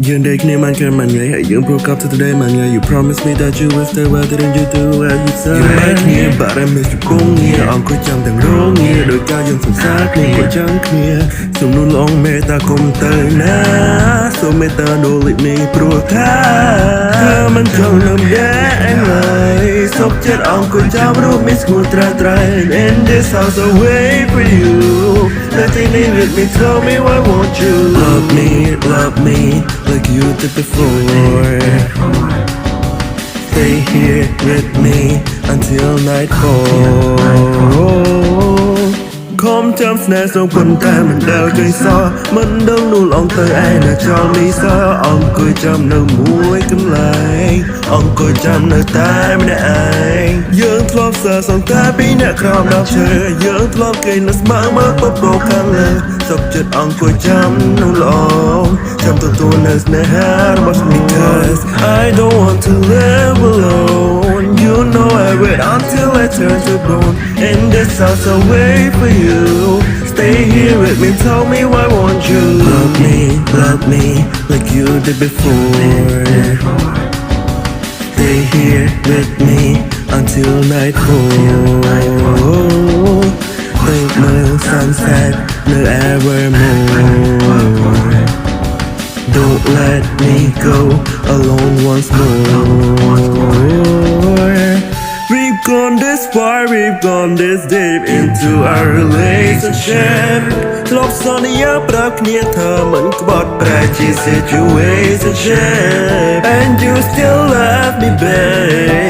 យើងដេកគ្នាមិនកើតមិនងាយហើយយើងព្រោះកប់ទៅ today មិនងាយ You promise me that you will stay where didn't you do as you say យើងបែកគ្នា but I miss you គង់ងារអង្គុយចាំទាំងរងងារដោយការយើងសង្សារគ្នាក៏ចាំគ្នាសំនួនល្អមេតាគុំទៅណាសូមមេតា don't leave me ព្រោះថាធ្វើមិនចង់នៅម្នាក់ឡើយសុខចិត្តអង្គុយចាំរូបមានស្ងួនត្រាត្រែង In this house I wait for you Nothing in with me tell me why won't you love me like you did before Stay here with me until nightfall ខំចាំស្នេហ៍សូមប៉ុន្តែមិនដែលចេញសោះមិនដឹងនោះអងទៅឯណាចង់នេះសោះអង្គុយចាំនៅមួយកន្លែងអង្គុយចាំនៅតែម្នាក់ឯងយើងធ្លាប់សើសងតែពីអ្នកក្រោមដល់ឈើយើងធ្លាប់គេងនៅស្មៅមកបបោខាងលើសុខចិត្តអង្គុយចាំនោះល្អចាំទទួលនៅស្នេហារបស់ Because I don't want to live alone You know I wait until I turn to bone In this house I wait for you Stay here with me, tell me why won't you love me like you did before Stay here with me until nightfall Think the sunset, the evermore Don't let me go alone once more We've gone this far, we've gone this deep into our relationship ធ្លាប់សន្យាប្រាប់គ្នាថាមិនក្បត់ប្រែជា situationship And you still love me babe